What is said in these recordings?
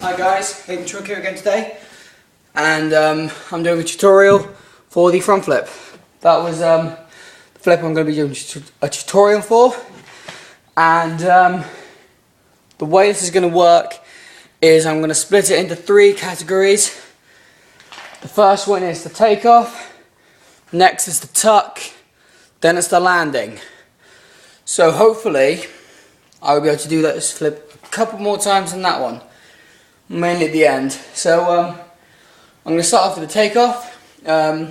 Hi guys, Hayden Truck here again today, and I'm doing a tutorial for the front flip. That was the flip I'm going to be doing a tutorial for, and the way this is going to work is I'm going to split it into 3 categories. The first one is the takeoff, next is the tuck, then it's the landing. So hopefully I'll be able to do this flip a couple more times than that one, mainly at the end. So I'm going to start off with the takeoff. As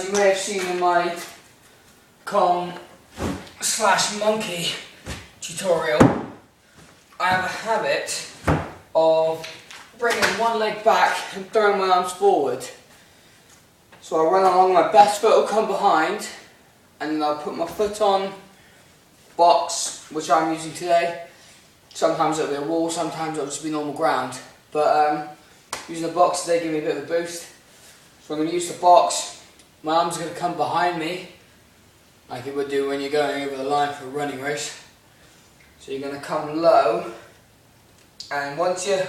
you may have seen in my Kong/monkey tutorial, I have a habit of bringing one leg back and throwing my arms forward. So I'll run along, my best foot will come behind, and then I'll put my foot on box, which I'm using today. Sometimes it'll be a wall, sometimes it'll just be normal ground. But using the box today give me a bit of a boost. So I'm going to use the box. My arms are going to come behind me, like it would do when you're going over the line for a running race. So you're going to come low, and once your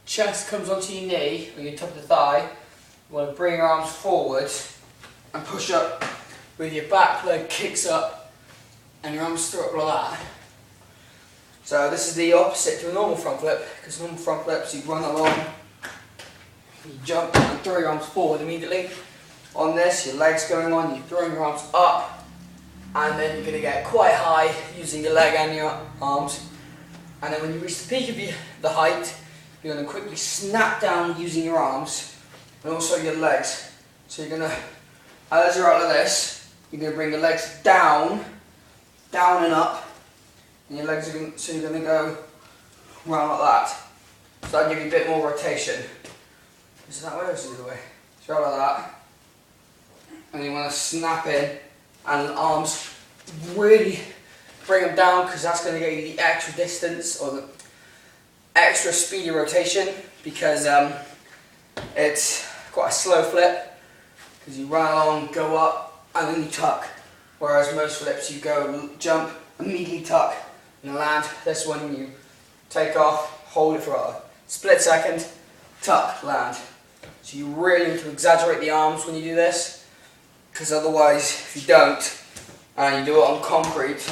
chest comes onto your knee, or your top of the thigh, you want to bring your arms forward and push up with your back leg kicks up and your arms still up like that. So this is the opposite to a normal front flip, because normal front flips you run along, you jump and throw your arms forward immediately. On this, your legs going on, you're throwing your arms up, and then you're going to get quite high using your leg and your arms. And then when you reach the peak of the height, you're going to quickly snap down using your arms and also your legs. So you're going to, as you're out of this, you're going to bring your legs down, down and up, and your legs are going to, so you're going to go round like that. So that'll give you a bit more rotation. Is it that way or is it the other way? So out like that. And you want to snap in, and the arms really bring them down, because that's going to get you the extra distance or the extra speedy rotation, because it's quite a slow flip, because you run along, go up, and then you tuck. Whereas most flips you go jump, immediately tuck, and land. This one you take off, hold it for a split second, tuck, land. So you really need to exaggerate the arms when you do this, because otherwise if you don't, and you do it on concrete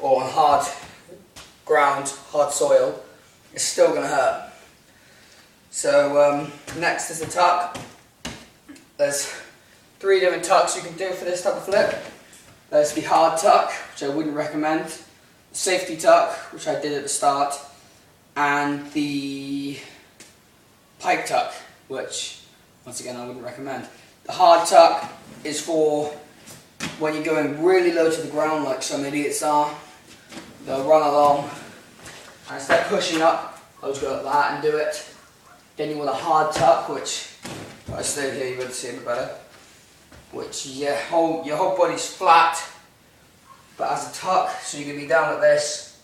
or on hard ground, hard soil, it's still going to hurt. So next is the tuck. There's 3 different tucks you can do for this type of flip. There's the hard tuck, which I wouldn't recommend, the safety tuck, which I did at the start, and the pike tuck, which once again I wouldn't recommend. The hard tuck is for when you're going really low to the ground, like some idiots are. They'll run along, and instead of pushing up, I'll just go like that and do it. Then you want a hard tuck, which, if I stayed here you would see a bit better, which your whole body's flat, but as a tuck, so you're going to be down like this,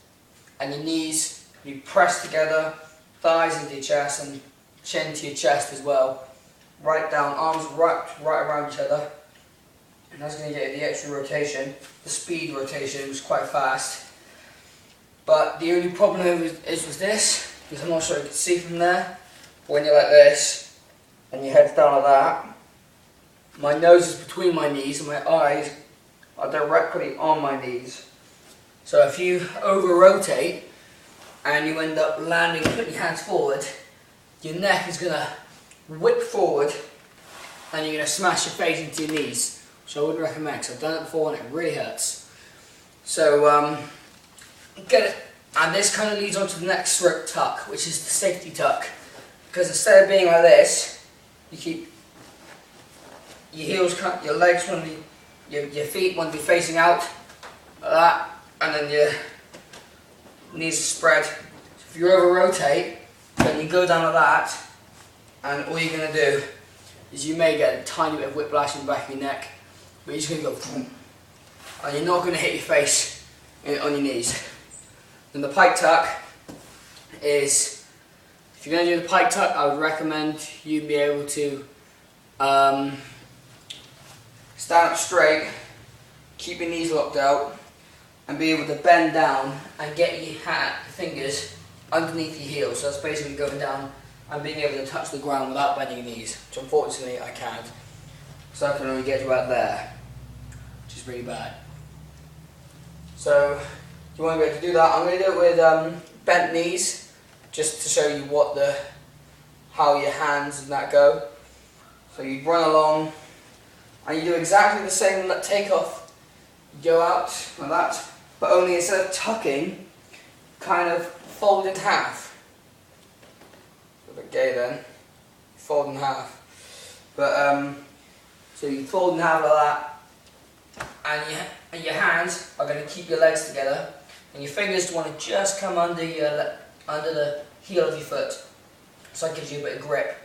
and your knees, you press together, thighs into your chest, and chin to your chest as well. Right down, arms wrapped right around each other, and that's going to get you the extra rotation. The speed rotation was quite fast. But the only problem is with this, because I'm not sure you can see from there, when you're like this, and your head's down like that, my nose is between my knees and my eyes are directly on my knees. So if you over-rotate and you end up landing, putting your hands forward, your neck is going to whip forward and you're going to smash your face into your knees, which I wouldn't recommend, because I've done it before and it really hurts. So get it, and this kind of leads on to the next tuck, which is the safety tuck, because instead of being like this, you keep your heels, your legs want to be, your feet want to be facing out like that, and then your knees are spread. So if you over rotate, then you go down like that, and all you're going to do is you may get a tiny bit of whiplash in the back of your neck, but you're just going to go boom, and you're not going to hit your face on your knees. Then the pike tuck is, if you're going to do the pike tuck, I would recommend you be able to stand up straight, keep your knees locked out, and be able to bend down and get your fingers underneath your heels. So that's basically going down and being able to touch the ground without bending your knees, which unfortunately I can't. So I can only get to about there, which is really bad. So if you want to be able to do that, I'm going to do it with bent knees, just to show you how your hands and that go. So you run along, and you do exactly the same takeoff. You go out like that, but only instead of tucking, kind of fold in half. A bit gay then. Fold in half. But so you fold in half like that, and your hands are going to keep your legs together, and your fingers want to just come under the heel of your foot, so that gives you a bit of grip.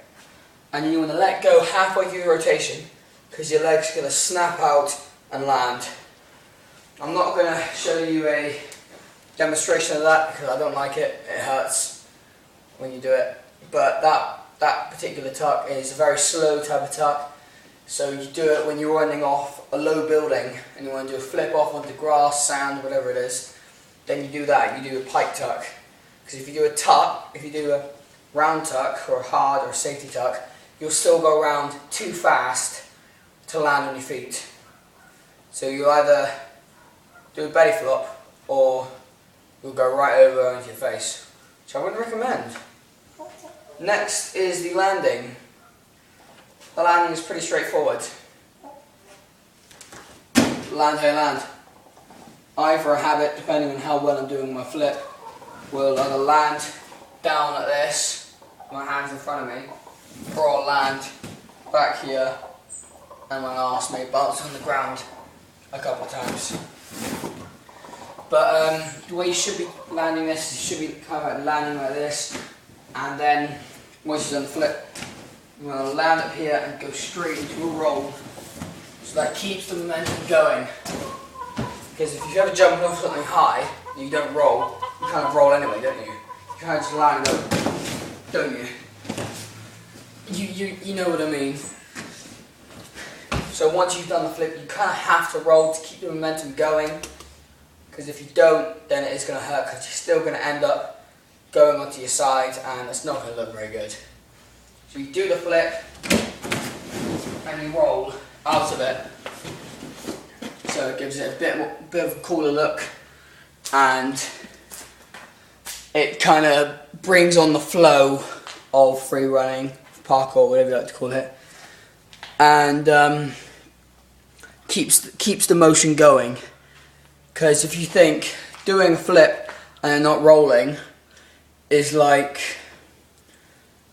And then you want to let go halfway through the rotation, because your leg's going to snap out and land. I'm not going to show you a demonstration of that because I don't like it. It hurts when you do it. But that particular tuck is a very slow type of tuck. So you do it when you're running off a low building and you want to do a flip off onto grass, sand, whatever it is. Then you do that. You do a pike tuck. Because if you do a tuck, if you do a round tuck or a hard or a safety tuck, you'll still go around too fast to land on your feet. So you either do a belly flop or you'll go right over onto your face, which I wouldn't recommend. Next is the landing. The landing is pretty straightforward. Land, hey, land. I, for a habit, depending on how well I'm doing my flip, will either land down like this, my hands in front of me, or I'll land back here and my arse may bounce on the ground a couple of times. But the way you should be landing this, you should be kind of landing like this, and then once you've done the flip, you want to land up here and go straight into a roll. So that keeps the momentum going. Because if you're ever jumping off something high and you don't roll, you kind of roll anyway, don't you? You kind of just land up, don't you? You know what I mean. So once you've done the flip, you kind of have to roll to keep the momentum going. Because if you don't, then it is going to hurt because you're still going to end up going onto your side and it's not going to look very good. So you do the flip and you roll out of it. So it gives it a bit of a cooler look and it kind of brings on the flow of free running, parkour, whatever you like to call it, and keeps the motion going. Because if you think doing a flip and not rolling is like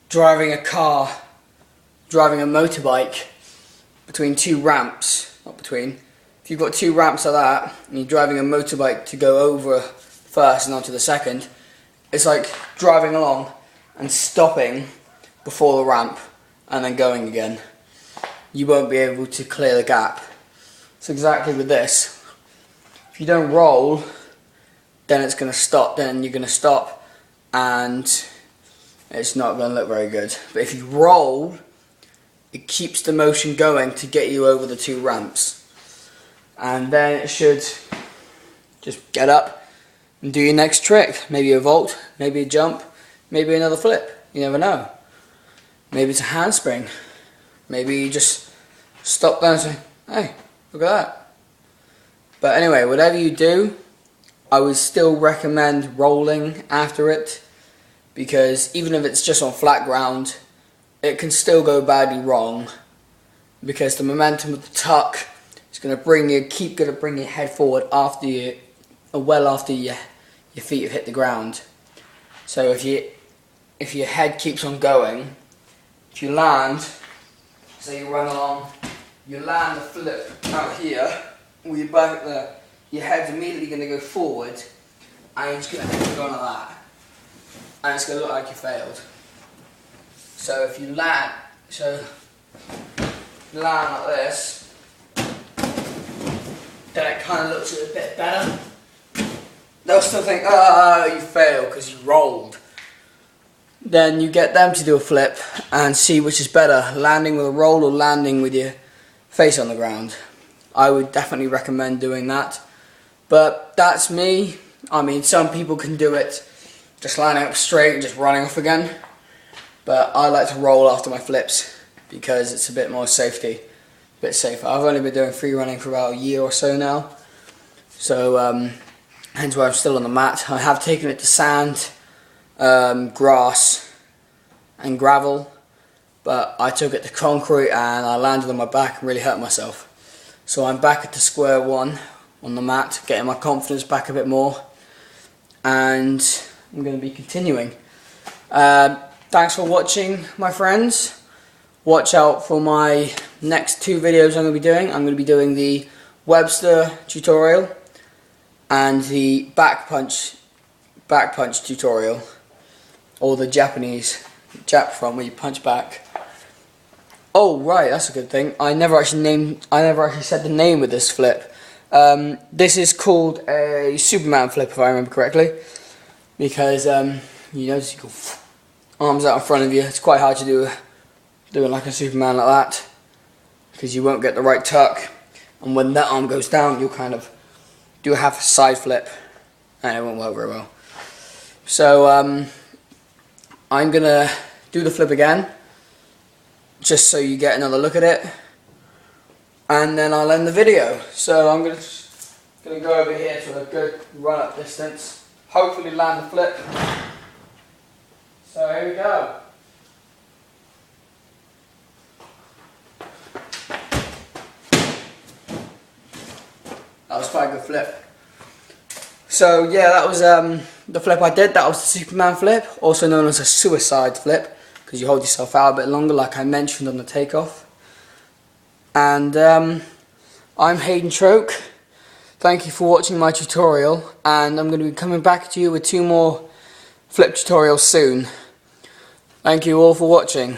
driving a motorbike between two ramps, if you've got two ramps like that and you're driving a motorbike to go over first and onto the second, it's like driving along and stopping before the ramp and then going again. You won't be able to clear the gap. So exactly with this. If you don't roll, then it's going to stop, then you're going to stop and it's not going to look very good. But if you roll, it keeps the motion going to get you over the two ramps. And then it should just get up and do your next trick. Maybe a vault, maybe a jump, maybe another flip. You never know. Maybe it's a handspring. Maybe you just stop there and say, hey, look at that. But anyway, whatever you do, I would still recommend rolling after it, because even if it's just on flat ground, it can still go badly wrong, because the momentum of the tuck is going to bring your head forward after you, well after your feet have hit the ground. So if your head keeps on going, if you land, say you run along, you land the flip out here, with your back there, your head's immediately going to go forward and you're just going to go on like that. And it's going to look like you failed. So if you land like this, then it kind of looks a bit better. They'll still think, oh, you failed because you rolled. Then you get them to do a flip and see which is better, landing with a roll or landing with your face on the ground. I would definitely recommend doing that. But that's me. I mean, some people can do it just landing up straight and just running off again. But I like to roll after my flips because it's a bit more safety, a bit safer. I've only been doing free running for about a year or so now, so hence why I'm still on the mat. I have taken it to sand, grass and gravel, but I took it to concrete and I landed on my back and really hurt myself. So I'm back at the square one on the mat, getting my confidence back a bit more, and I'm going to be continuing. Thanks for watching, my friends. Watch out for my next 2 videos I'm going to be doing. I'm going to be doing the Webster tutorial and the back punch tutorial, or the Japanese Jap front where you punch back. Oh right, that's a good thing. I never actually said the name of this flip. This is called a Superman flip, if I remember correctly, because you notice you go arms out in front of you. It's quite hard to do it like a Superman like that, because you won't get the right tuck, and when that arm goes down, you'll kind of do a half a side flip, and it won't work very well. So I'm gonna do the flip again, just so you get another look at it, and then I'll end the video. So I'm gonna go over here to a good run up distance, hopefully land the flip. So here we go. That was quite a good flip. So yeah, that was the flip I did. That was the Superman flip, also known as a suicide flip, because you hold yourself out a bit longer, like I mentioned on the takeoff. And I'm Hayden Troke. Thank you for watching my tutorial, and I'm going to be coming back to you with 2 more flip tutorials soon. Thank you all for watching.